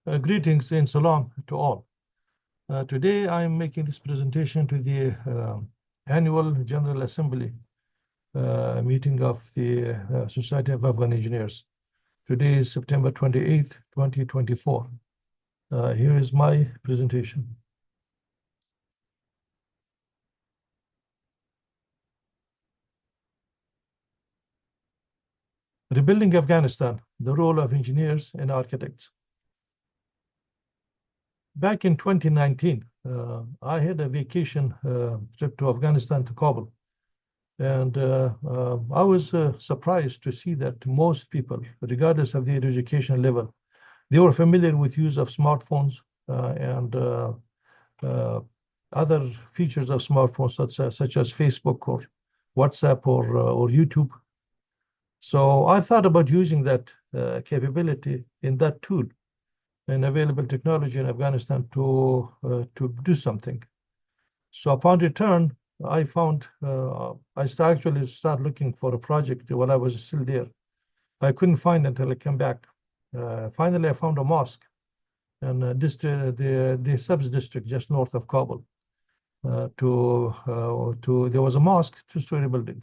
Greetings and salam to all. Today I'm making this presentation to the annual General Assembly meeting of the Society of Afghan Engineers. Today is September 28th, 2024. Here is my presentation. Rebuilding Afghanistan, the role of engineers and architects. Back in 2019, I had a vacation trip to Afghanistan, to Kabul. And I was surprised to see that most people, regardless of their education level, they were familiar with use of smartphones and other features of smartphones, such as Facebook or WhatsApp or YouTube. So I thought about using that capability in that tool and available technology in Afghanistan to do something. So upon return, I found I actually started looking for a project while I was still there. I couldn't find it until I came back. Finally, I found a mosque in the sub-district just north of Kabul. There was a mosque, two-story building.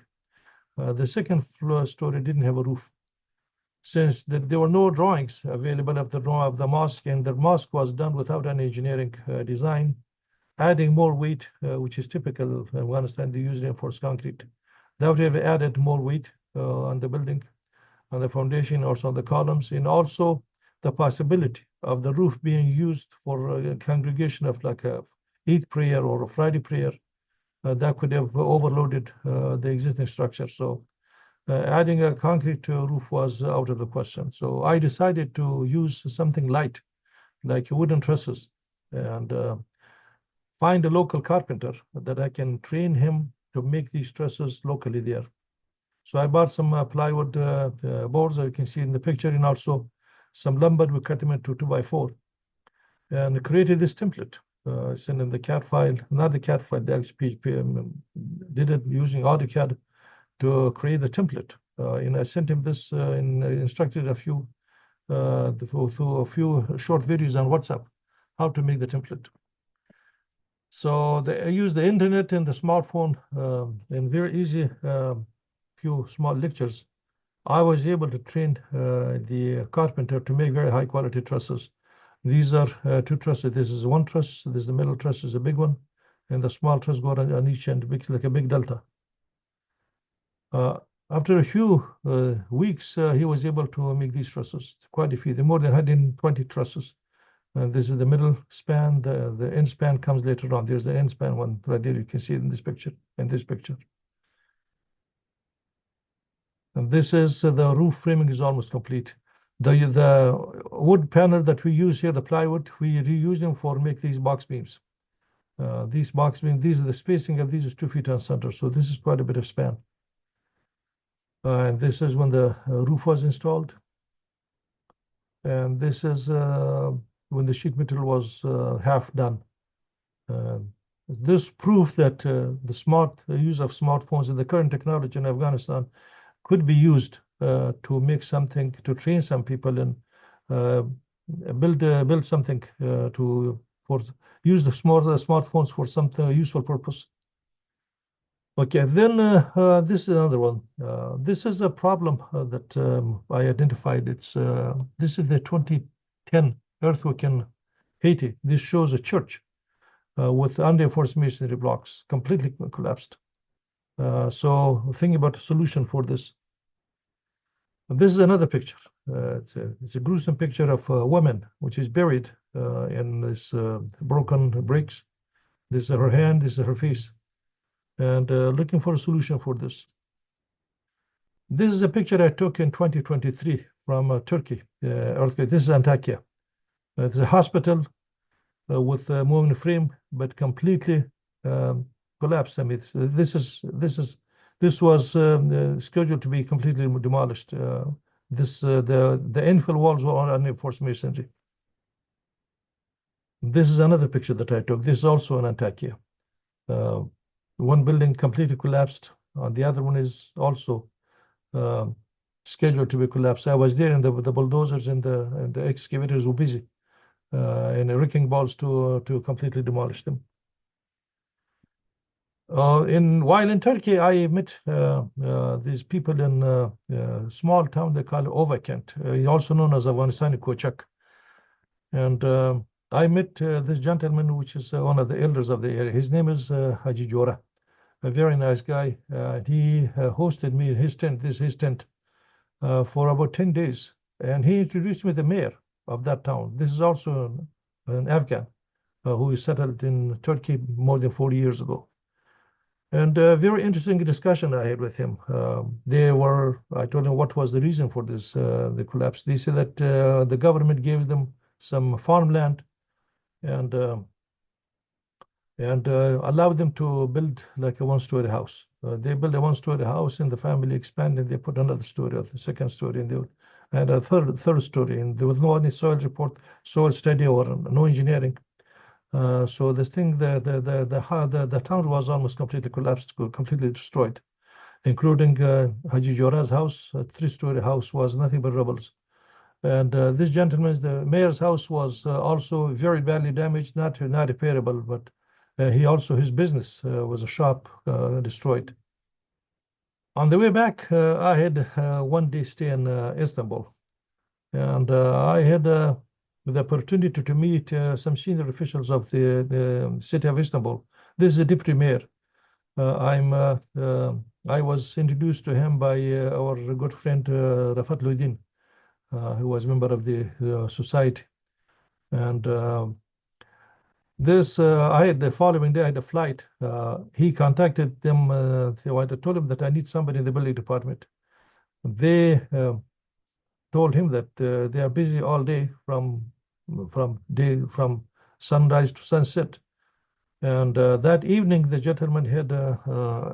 The second floor story didn't have a roof. Since there were no drawings available of the mosque, and the mosque was done without any engineering design, adding more weight, which is typical of Afghanistan, they use reinforced concrete. That would have added more weight on the building, on the foundation, also on the columns, and also the possibility of the roof being used for a congregation of like a Eid prayer or a Friday prayer. That could have overloaded the existing structure. So adding a concrete roof was out of the question. So I decided to use something light, like wooden trusses, and find a local carpenter that I can train him to make these trusses locally there. So I bought some plywood boards, as you can see in the picture, and also some lumber. We cut them into 2x4 and created this template. Sent in the CAD file, not the CAD file, the XP, did it using AutoCAD to create the template. And I sent him this and instructed a few through a few short videos on WhatsApp how to make the template. So I use the internet and the smartphone in very easy few small lectures. I was able to train the carpenter to make very high quality trusses. These are two trusses. This is one truss. This is the middle truss is a big one, and the small truss go on each end, like a big delta. After a few weeks, he was able to make these trusses, quite a few, more than 120 trusses. This is the middle span. The end span comes later on. There's the end span one right there. You can see it in this picture. And this is the roof framing is almost complete. The wood panel that we use here, the plywood, we reuse them for make these box beams. These box beams, these are the spacing of these is 2 feet on center. So this is quite a bit of span. And this is when the roof was installed. And this is when the sheet metal was half done. This proof that the use of smartphones and the current technology in Afghanistan could be used to make something, to train some people and build something for use the smartphones for some useful purpose. Okay, then this is another one. This is a problem that I identified. This is the 2010 earthquake in Haiti. This shows a church with unreinforced masonry blocks completely collapsed. So thinking about a solution for this. This is another picture. It's a gruesome picture of a woman which is buried in this broken bricks. This is her hand, this is her face, and looking for a solution for this. This is a picture I took in 2023 from Turkey earthquake. This is Antakya. It's a hospital with a moving frame, but completely collapsed. I mean, this was scheduled to be completely demolished. The infill walls were on unreinforced masonry. This is another picture that I took. This is also in Antakya. One building completely collapsed. The other one is also scheduled to be collapsed. I was there, and the bulldozers and the excavators were busy and wrecking balls to completely demolish them. While in Turkey, I met these people in a small town they call Ovakent, also known as Afghanistan Kochak. And I met this gentleman, which is one of the elders of the area. His name is Haji Jora, a very nice guy. He hosted me in his tent, for about 10 days. And he introduced me to the mayor of that town. This is also an Afghan who is settled in Turkey more than 40 years ago. And a very interesting discussion I had with him. I told him what was the reason for this, the collapse. They said that the government gave them some farmland and allowed them to build like a one-story house. They built a one-story house, and the family expanded. They put another story of the second story, and a third story. And there was no any soil study, or no engineering. So the town was almost completely collapsed, completely destroyed, including Haji Jora's house. A three-story house was nothing but rubbles. And this gentleman's, the mayor's house, was also very badly damaged, not repairable, but his business was a shop destroyed. On the way back, I had one day stay in Istanbul, and I had the opportunity to meet some senior officials of the city of Istanbul. This is a deputy mayor. I was introduced to him by our good friend Rafat Luddin, who was a member of the society. And the following day, I had a flight. He contacted them. So I told him that I need somebody in the building department. They told him that they are busy all day from sunrise to sunset. And that evening, the gentleman had a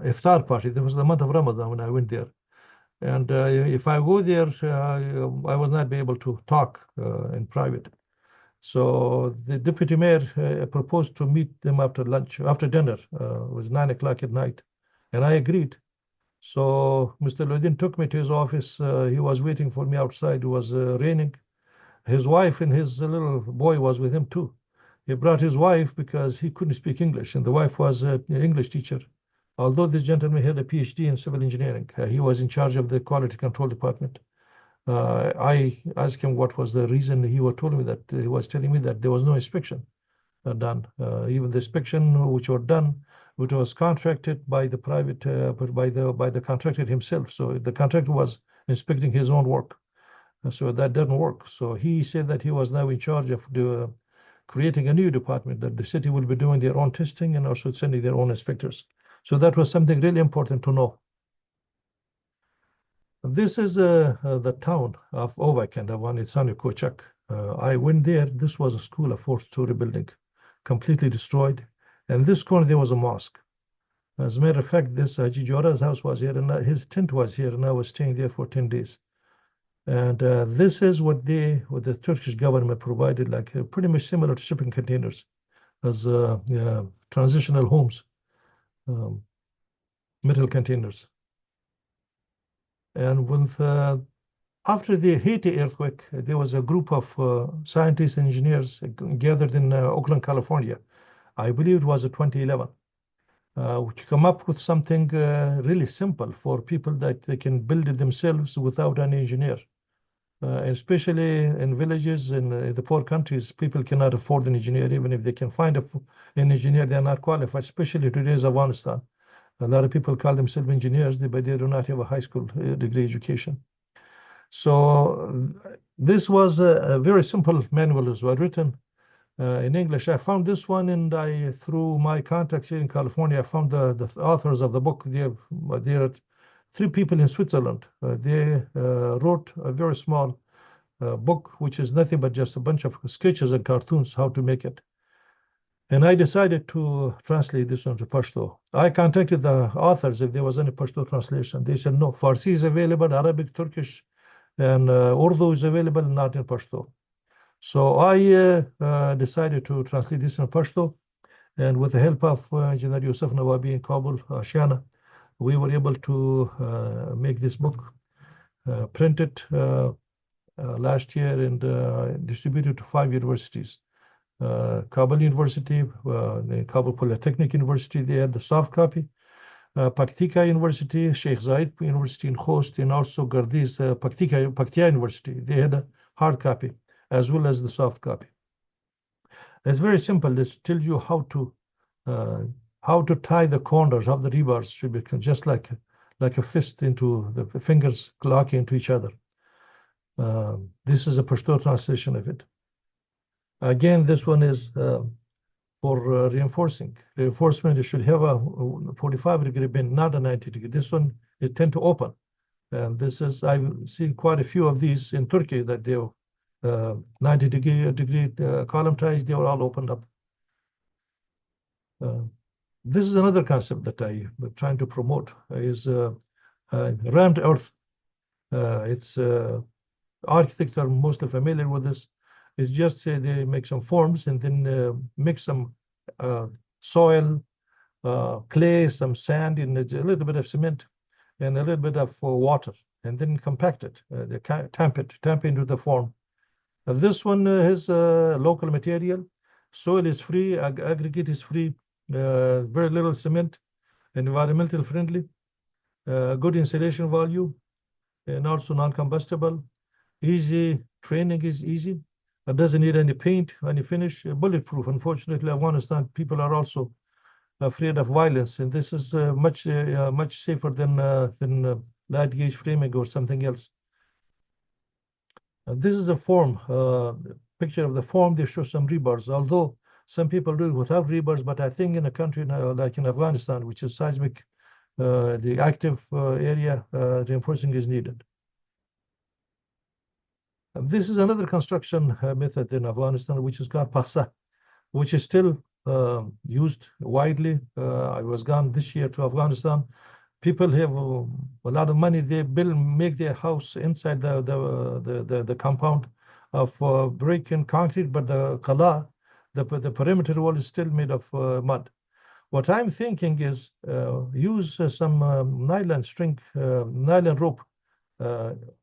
iftar party. There was the month of Ramadan when I went there. And if I go there, I will not be able to talk in private. So the deputy mayor proposed to meet them after dinner. It was 9 o'clock at night. And I agreed. So Mr. Luddin took me to his office. He was waiting for me outside. It was raining. His wife and his little boy was with him too. He brought his wife because he couldn't speak English, and the wife was an English teacher. Although this gentleman had a PhD in civil engineering, he was in charge of the quality control department. I asked him what was the reason. He was telling me that there was no inspection done. Even the inspection which was contracted by the private, by the contractor himself. So the contractor was inspecting his own work. So that didn't work. So he said that he was now in charge of creating a new department, that the city will be doing their own testing and also sending their own inspectors. So that was something really important to know. This is the town of Ovakent, Afghanistan Kochak. I went there. This was a school, a four-story building, completely destroyed. And this corner, there was a mosque. As a matter of fact, this Haji Jora's house was here, and his tent was here, and I was staying there for 10 days. And this is what the Turkish government provided, like pretty much similar to shipping containers as transitional homes, metal containers. And after the Haiti earthquake, there was a group of scientists and engineers gathered in Oakland, California. I believe it was 2011, which come up with something really simple for people that they can build it themselves without an engineer. Especially in villages in the poor countries, people cannot afford an engineer. Even if they can find an engineer, they are not qualified, especially today's Afghanistan. A lot of people call themselves engineers, but they do not have a high school degree education. So this was a very simple manual as well, written in English. I found this one, and through my contacts here in California, I found the authors of the book. There are 3 people in Switzerland. They wrote a very small book, which is nothing but just a bunch of sketches and cartoons, how to make it. And I decided to translate this into Pashto. I contacted the authors if there was any Pashto translation. They said, no, Farsi is available, Arabic, Turkish, and Urdu is available, not in Pashto. So I decided to translate this in Pashto. And with the help of Engineer Yusuf Nawabi in Kabul, Ashana, we were able to make this book, print it, last year and distributed to 5 universities. Kabul University, the Kabul Polytechnic University, they had the soft copy. Paktika University, Sheikh Zayed University in Khost, and also Gardi's Paktia University. They had a hard copy as well as the soft copy. It's very simple. This tells you how to tie the corners of the rebars should be just like a fist into the fingers locking into each other. This is a Pashto translation of it. Again, this one is for reinforcing. Reinforcement, it should have a 45-degree bend, not a 90-degree. This one, it tend to open. And this is, I've seen quite a few of these in Turkey that they're 90-degree column ties, they were all opened up. This is another concept that I'm trying to promote, is rammed earth. It's architects are mostly familiar with this. It's just they make some forms and then mix some soil, clay, some sand, and a little bit of cement and a little bit of water, and then compact it. They tamp into the form. This one is local material. Soil is free, aggregate is free, very little cement, environmental friendly, good insulation value, and also non-combustible. Easy, training is easy. It doesn't need any paint, any finish, bulletproof. Unfortunately, Afghanistan people are also afraid of violence, and this is much safer than light gauge framing or something else. This is a form, picture of the form. They show some rebars, although some people do it without rebars, but I think in a country like in Afghanistan, which is seismic, the active area, reinforcing is needed. This is another construction method in Afghanistan, which is called Paksa, which is still used widely. I was gone this year to Afghanistan. People have a lot of money. They make their house inside the compound of brick and concrete, but the kala, the perimeter wall is still made of mud. What I'm thinking is use some nylon rope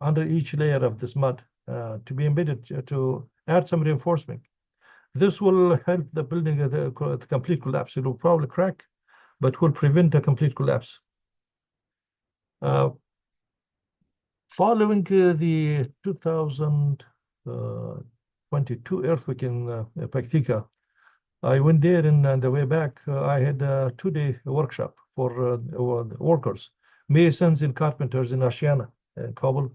under each layer of this mud to be embedded to add some reinforcement. This will help the building the complete collapse. It will probably crack, but will prevent a complete collapse. Following the 2022 earthquake in Paktika, I went there, and on the way back, I had a 2-day workshop for workers, masons and carpenters in Ashiana, Kabul.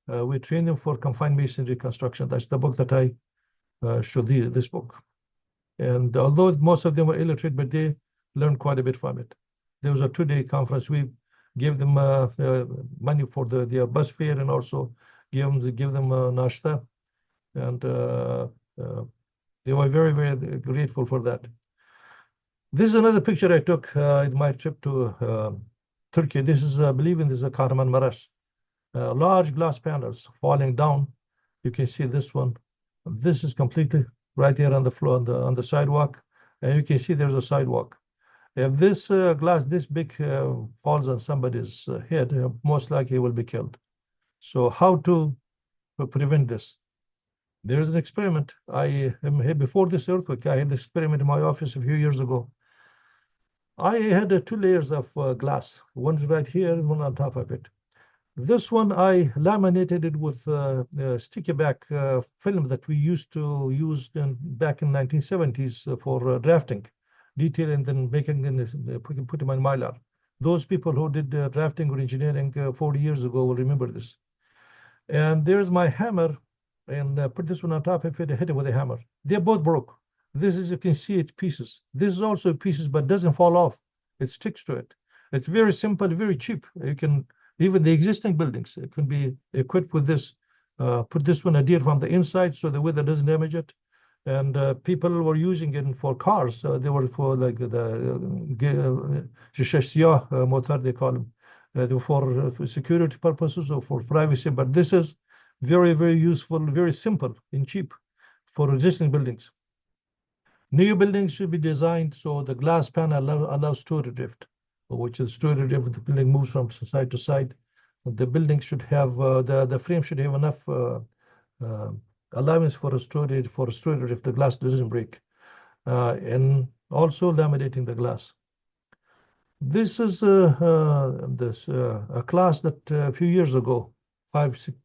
We trained them for confined masonry construction. That's the book that I showed this book. And although most of them were illiterate, but they learned quite a bit from it. There was a 2-day conference. We gave them money for their bus fare, and also give them nashta, and they were very, very grateful for that. This is another picture I took in my trip to Turkey. This is, I believe, this is a Kahramanmaraş. Large glass panels falling down. You can see this one. This is completely right there on the floor, on the sidewalk, and you can see there's a sidewalk. If this glass this big falls on somebody's head, most likely he will be killed. So how to prevent this? There is an experiment. Before this earthquake, I had this experiment in my office a few years ago. I had 2 layers of glass, one right here and one on top of it. This one I laminated it with sticky back film that we used to use back in 1970s for drafting, detail, and then making put them on mylar. Those people who did drafting or engineering 40 years ago will remember this. And there's my hammer, and put this one on top of it, hit it with a hammer. They both broke. This is, you can see it's pieces. This is also pieces, but doesn't fall off. It sticks to it. It's very simple, very cheap. You can, even the existing buildings, it can be equipped with this. Put this one adhere from the inside so the weather doesn't damage it. And people were using it for cars. They were for like the motor, they call them. They were for security purposes or for privacy. But this is very, very useful, very simple and cheap for existing buildings. New buildings should be designed so the glass panel allows story drift, which is story drift. The building moves from side to side. The building should have, the frame should have enough allowance for a storage if the glass doesn't break, and also laminating the glass. This is a class that a few years ago,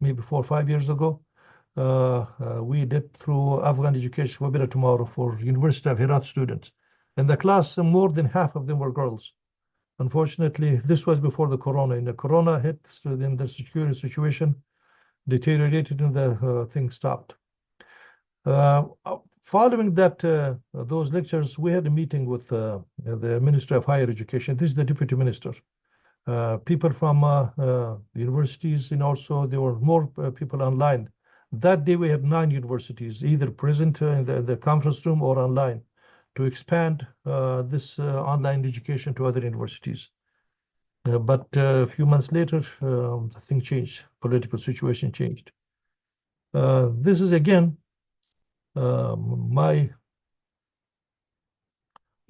maybe 4 or 5 years ago, we did through Afghan Education for Better Tomorrow for University of Herat students. In the class, more than half of them were girls. Unfortunately, this was before the corona. And the corona hit, so then the security situation deteriorated and the thing stopped. Following that, those lectures, we had a meeting with the Ministry of Higher Education. This is the Deputy Minister. People from universities, and also there were more people online. That day we had 9 universities, either present in the conference room or online, to expand this online education to other universities. But a few months later, the thing changed. Political situation changed. This is again my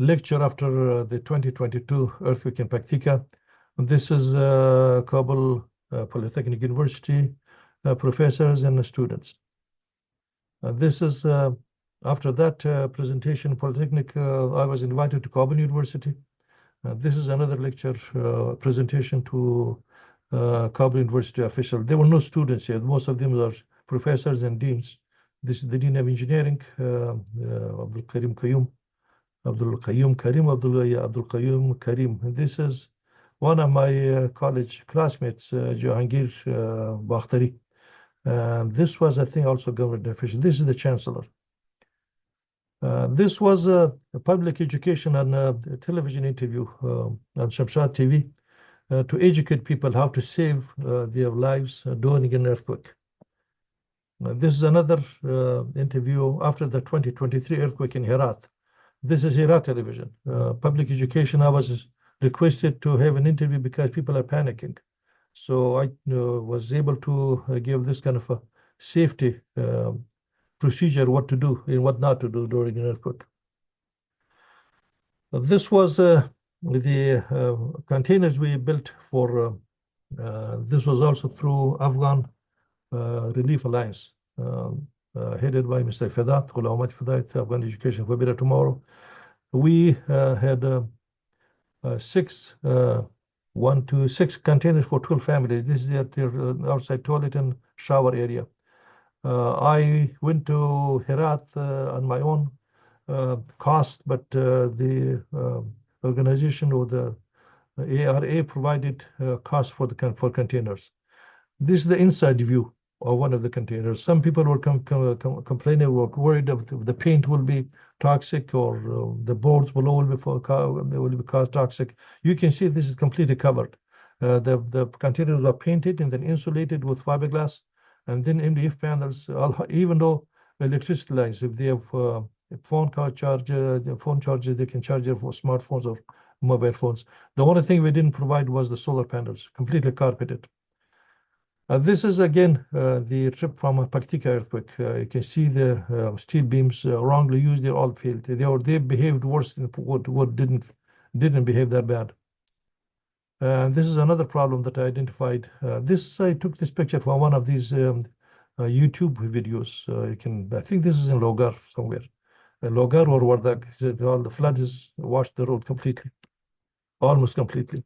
lecture after the 2022 earthquake in Paktika. This is Kabul Polytechnic University professors and students. This is after that presentation, Polytechnic, I was invited to Kabul University. This is another lecture presentation to Kabul University official. There were no students here. Most of them are professors and deans. This is the Dean of Engineering, Abdul Qayyum Karim. And this is one of my college classmates, Jahangir Bakhtari. This was, I think, also government official. This is the chancellor. This was a public education and a television interview on Shamshad TV to educate people how to save their lives during an earthquake. This is another interview after the 2023 earthquake in Herat. This is Herat television. Public education, I was requested to have an interview because people are panicking. So I was able to give this kind of a safety procedure, what to do and what not to do during an earthquake. This was the containers we built for, this was also through Afghan Relief Alliance, headed by Mr. Fadat, Ghulamat Fadat, Afghan Education for Better Tomorrow. We had 6 containers for 12 families. This is their outside toilet and shower area. I went to Herat on my own cost, but the organization or the ARA provided cost for containers. This is the inside view of one of the containers. Some people were complaining, were worried that the paint will be toxic or the boards will all be toxic. You can see this is completely covered. The containers are painted and then insulated with fiberglass, and then MDF panels. Even though electricity lines, if they have phone charger, they can charge it for smartphones or mobile phones. The only thing we didn't provide was the solar panels, completely carpeted. This is again the trip from a Paktika earthquake. You can see the steel beams wrongly used; they all failed. They behaved worse than what didn't behave that bad. This is another problem that I identified. I took this picture from one of these YouTube videos. I think this is in Logar somewhere, Logar or Wardak. All the flood has washed the road completely, almost completely.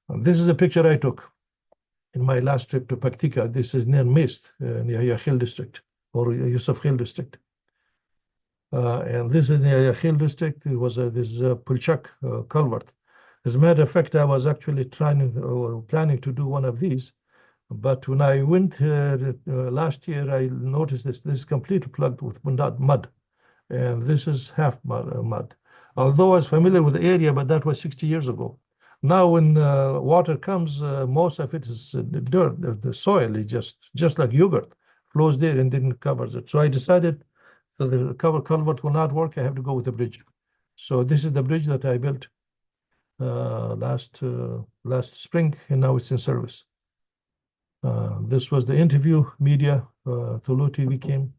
This is a picture I took in my last trip to Paktika. This is near Mist, near Yakhil district or Yusuf Khil district. And this is near Yakhil district. It was this Pulchak culvert. As a matter of fact, I was actually planning to do one of these. But when I went last year, I noticed this is completely plugged with mud. And this is half mud. Although I was familiar with the area, but that was 60 years ago. Now, when water comes, most of it is dirt. The soil is just like yogurt, flows there and then covers it. So I decided that the culvert will not work. I have to go with the bridge. So this is the bridge that I built last spring, and now it's in service. This was the interview media. Tulu TV came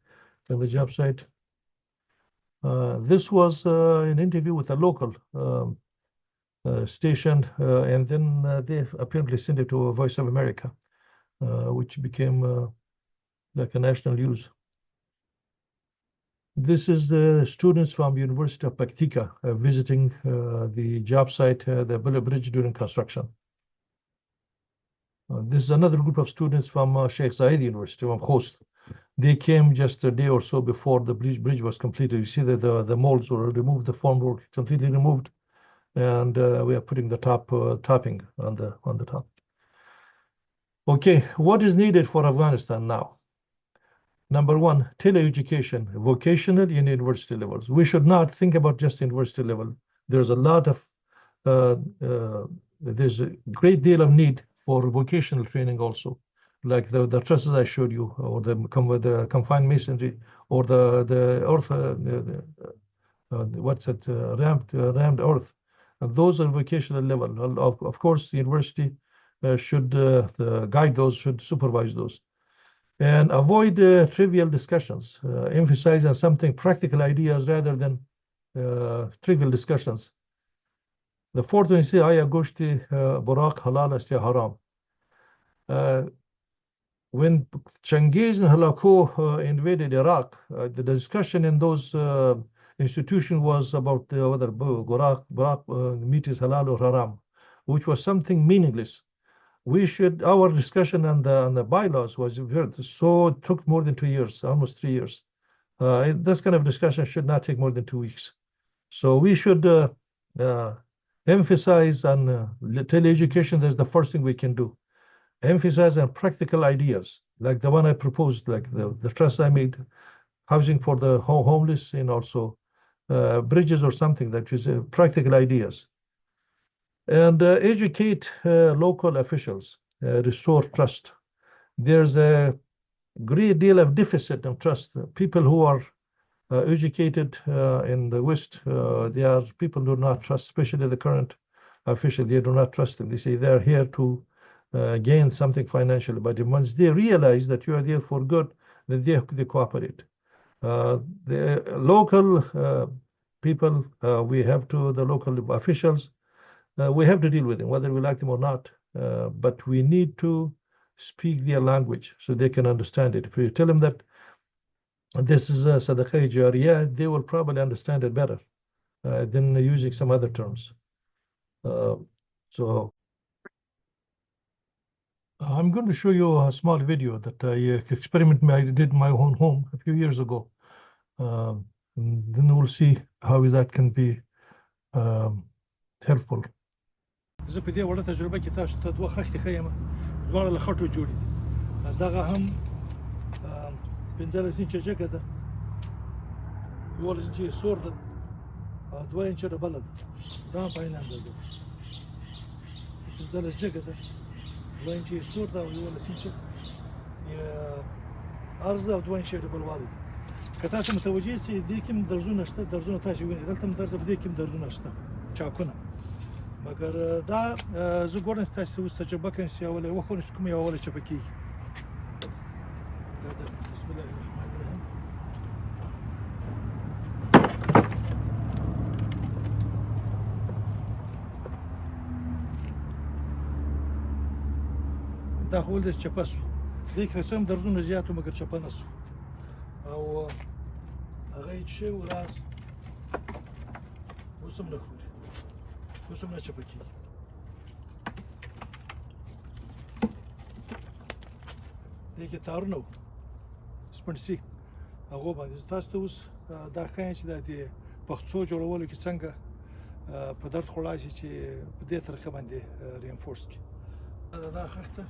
from the job site. This was an interview with a local station, and then they apparently sent it to Voice of America, which became like a national use. This is the students from University of Paktika visiting the job site, the bridge during construction. This is another group of students from Sheikh Zayed University, from Khost. They came just a day or so before the bridge was completed. You see that the molds were removed, the form were completely removed, and we are putting the topping on the top. Okay, what is needed for Afghanistan now? Number one, teleeducation, vocational and university levels. We should not think about just university level. There's a lot of, there's a great deal of need for vocational training also, like the trusses I showed you, or the confined masonry, or the earth, what's it, rammed earth. And those are vocational level. Of course, the university should guide those, should supervise those. And avoid trivial discussions. Emphasize on something practical ideas rather than trivial discussions. The fourth one is Aya Goshti Burak Halal Asti Haram. When Chengiz and Halako invaded Iraq, the discussion in those institutions was about whether Burak meat is halal or haram, which was something meaningless. We should, our discussion on the bylaws was so it took more than 2 years, almost 3 years. This kind of discussion should not take more than 2 weeks. So we should emphasize on teleeducation. That's the first thing we can do. Emphasize on practical ideas, like the one I proposed, like the trust I made, housing for the homeless, and also bridges or something that is practical ideas. And educate local officials, restore trust. There's a great deal of deficit of trust. People who are educated in the West, they are people who do not trust, especially the current official. They do not trust them. They say they're here to gain something financially, but once they realize that you are there for good, then they cooperate. The local people, we have to, the local officials, we have to deal with them, whether we like them or not. But we need to speak their language so they can understand it. If you tell them that this is a sadaqah jariyah, they will probably understand it better than using some other terms. So I'm going to show you a small video that I did in my own home a few years ago. And then we'll see how that can be helpful. زه په دې وړه تجربه کې تاسو ته دوه خښتې ښیم دواړه له خټو جوړې دي دغه هم 15 انچه جګه ده 12 انچه سور ده 2 انچه ډبله ده دا هم په عین اندازه ده 15 جګه ده 2 انچه سور ده او 12 انچه عرض ده او 2 انچه ډبلوالی ده که تاسو متوجه سئ دې کې هم درزونه شته درزونه تاسو وینئ دلته هم درزه په دې کې هم درزونه شته چاکونه مګر دا زه ګورم چې تاسو اوس تجربه کوئ چې اوله وښوئ چې کومه اوله چپه کېږي بسم الله الرحمن الرحیم دا خو ولدس چپه سو دې کې څه هم درزونه زیات وو مګر چپه نه سو او هغه یې چې وراس اوس هم نه خوري اوس هم نه چپه کېږي دې کې تارونه وو سپڼسي هغو باندې زه تاسو ته اوس دا ښایم چې دا د پښڅو جوړولو کې څنګه په درد خوړای شي چې په دې طریقه باندې رینفورس کړي دا خښته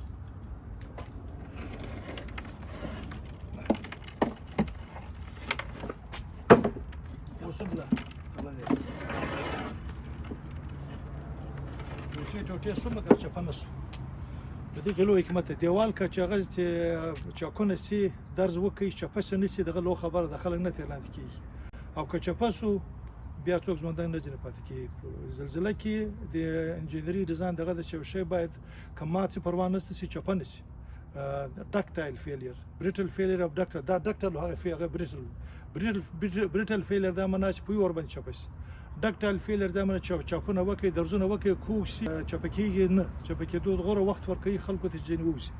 اوس هم لا ټوټې سو مګر چپه نه سو په دې کې لوی حکمت دی دیوال که چې هغه چاکونه سي درز وکړي چپه سي نه سي دغه لوی خبره ده خلک نه ترې لاندې کېږي او که چپه سو بیا څوک ژوندی نه ځینې پاتې کېږي زلزله کې د انجینري ډیزاین دغه ده چې یو شی باید که مات سي پروا نشته سي چپه نه سي ډکټایل فیلیر بریټل فیلیر اف ډکټر دا ډکټر هغه بریټل فیلیر دا معنا چې په یو ور باندې چپه سي ډکټایل فیلر دا معنی چاکونه وکړي درزونه وکړي کوږ سي چپه کېږي نه چپه کېدو غوره وخت ورکوي خلکو ته ځینې ووځي